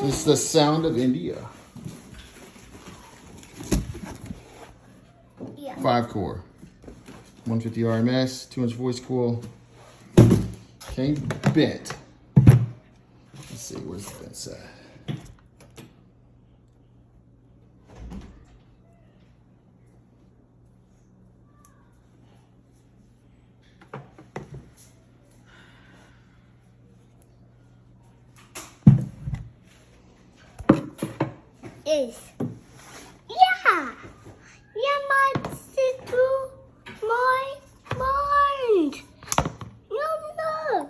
This is the sound of India. Yeah. 5-core. 150 RMS, 2-inch voice coil. Came bent. Let's see, where's the bent side? Is. Yeah. Yeah, my sister, my mind. No.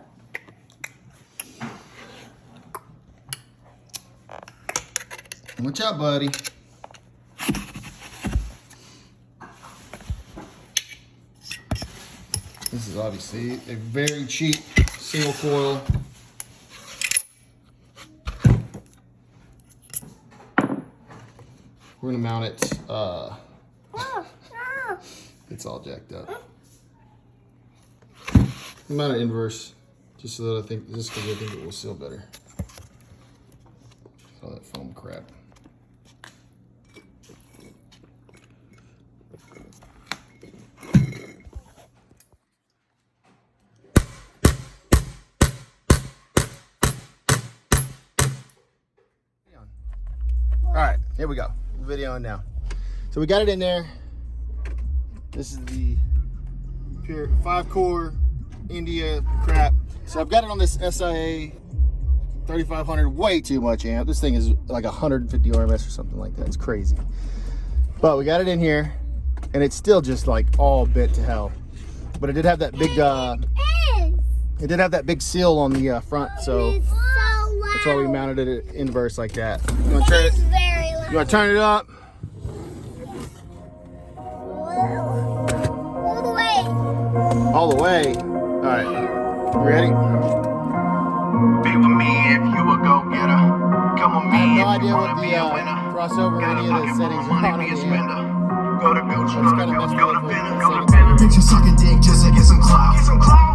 Watch out, buddy. This is obviously a very cheap single coil. We're gonna mount it. It's all jacked up. Mount it inverse, just so that I think because I think it will seal better. All that foam crap. All right, here we go. Video on now. So we got it in there. This is the pure 5-core India crap. So I've got it on this SIA 3500, way too much amp. This thing is like 150 RMS or something like that. It's crazy. But we got it in here, and it's still just like all bent to hell. But it did have that big it did have that big seal on the front, so that's why we mounted it inverse like that. You want to turn it? You want to turn it up? All the way. All the way. All right. You ready? Be with me if you a go-getter. Come with I have me no if idea you what wanna the be a winner. crossover or Got a any of the pocket full settings of are money, on be a the spender. Go to Gucci, That's kinda messed go up to with Benner, the go to settings. Benner. Bitches sucking dick just to get some clout.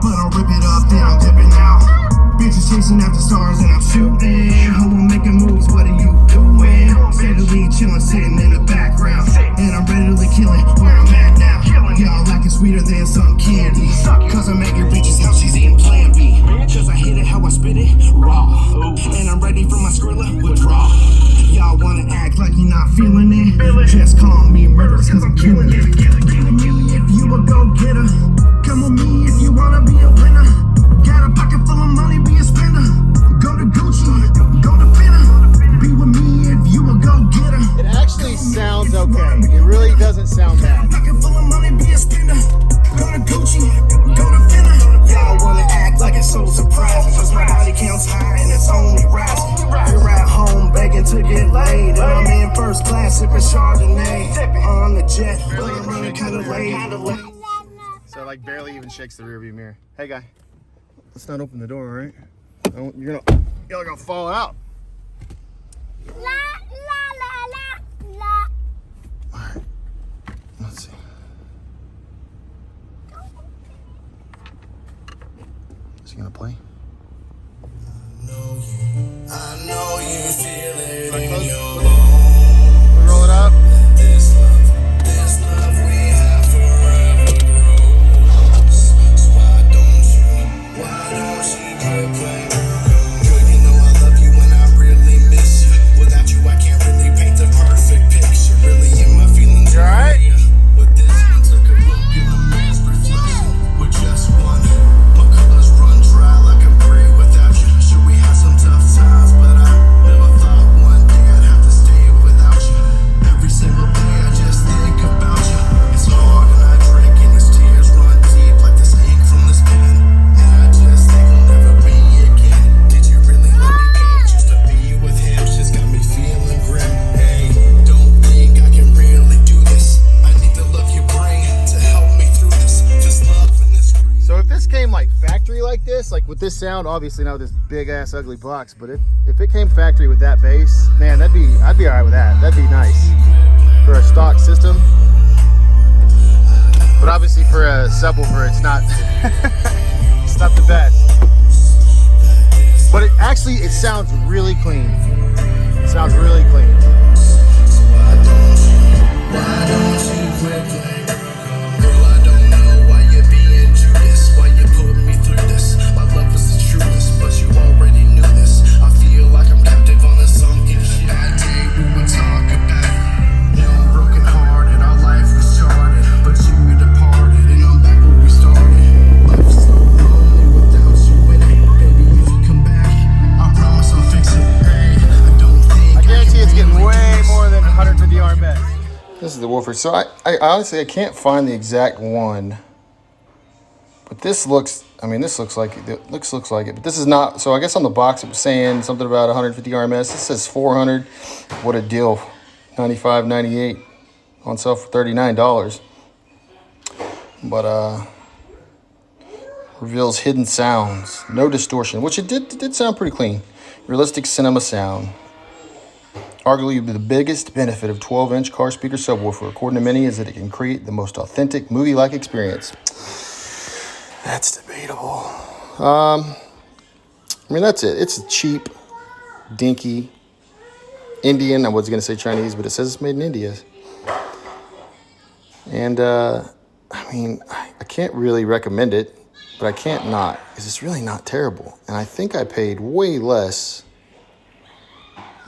But I'll rip it up, then I'm dipping out. Bitches chasing after stars and I'm shooting. How I'm making moves, what are you doing? Steadily chilling, sitting in the background. And I'm readily killing where I'm at now. Y'all acting sweeter than some candy. Cause I make your bitches how she's eating Plan B. Cause I hit it how I spit it, raw. And I'm ready for my Skrilla, withdraw. Y'all wanna act like you're not feeling it? Just call me murderous cause I'm killing it. If you a go-getter, come with me if you wanna be a winner. Got a pocket full of money, be a spender. Go to Gucci, go to Benner. Be with me if you a go-getter. It actually sounds okay. It really doesn't sound bad. Pocket full of money, be a spender. Go to Gucci, go to Benner. Y'all wanna act like it's so surprising, cause my body counts high and it's only rising. You're at home begging to get laid, and I'm in first class sipping Chardonnay on the jet, but I'm running kinda late. So like barely even shakes the rearview mirror. Hey guy, let's not open the door, all right? You're gonna fall out. La la la la la. All right, let's see. Is he gonna play? I know you feel it Like in close? your bones. Roll it up. This love we have forever grows. So why don't you quit playing? Girl, you know I love you and I really miss you. Without you, I can't really paint the perfect picture. Really in my feelings. You all right? But this one took a look in the mirror's reflection. With just one, my colors run dry like a breeze without you. Sure, we had some tough times, but I never thought one day I'd have to stay without you. Every single day I just think about you. It's hard and I drink and these tears run deep like this ink from this pen. And I just think we'll never be again. Did you really let me go just to be with him? Just got me feeling grim. Hey, don't think I can really do this. I need the love you bring to help me through this. Just love in this. So if this came like factory like this, like with this sound, obviously not with this big ass ugly box, but if it came factory with that bass, man, I'd be all right with that. That'd be nice for a stock system. But obviously for a subwoofer, it's not it's not the best. But it sounds really clean. Sounds really clean. Why don't you quit playing girl? I don't know why you're being Judas, why you put me through this. My love was the truest, but you already knew this. I feel like I'm captive on a sunken ship. That day we would talk about it. No broken hearted, our life was charted, but you departed, and I'm back where we started. Life is so lonely without you in it. Baby, if you come back, I promise I'll fix it. Hey, I don't think I guarantee it's getting can way do more this. than 150 RMS. This is the woofer. So I honestly, I can't find the exact one. But this looks, I mean, this looks like it. Looks like it. But this is not. So I guess on the box it was saying something about 150 RMS. This says 400. What a deal. 95, 98 on sale for $39. But reveals hidden sounds, no distortion, which it did sound pretty clean. Realistic cinema sound. Arguably the biggest benefit of 12-inch car speaker subwoofer, according to many, is that it can create the most authentic movie-like experience. That's debatable. I mean, that's it. It's a cheap, dinky, Indian. I was going to say Chinese, but it says it's made in India. And, I mean, I can't really recommend it, but I can't not, because it's really not terrible. And I think I paid way less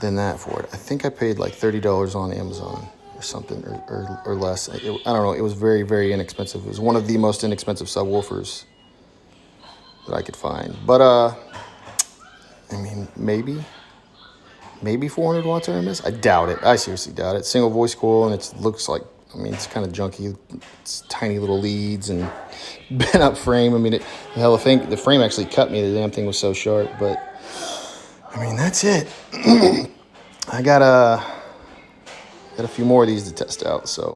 than that for it. I think I paid like $30 on Amazon or something, or less. I don't know. It was very, very inexpensive. It was one of the most inexpensive subwoofers that I could find. But, I mean, maybe 400 watts RMS. I doubt it. I seriously doubt it. Single voice coil, and it looks like, I mean, it's kind of junky. It's tiny little leads and bent up frame. I mean, hell, the frame actually cut me. The damn thing was so sharp. But I mean, that's it. I got a few more of these to test out. So.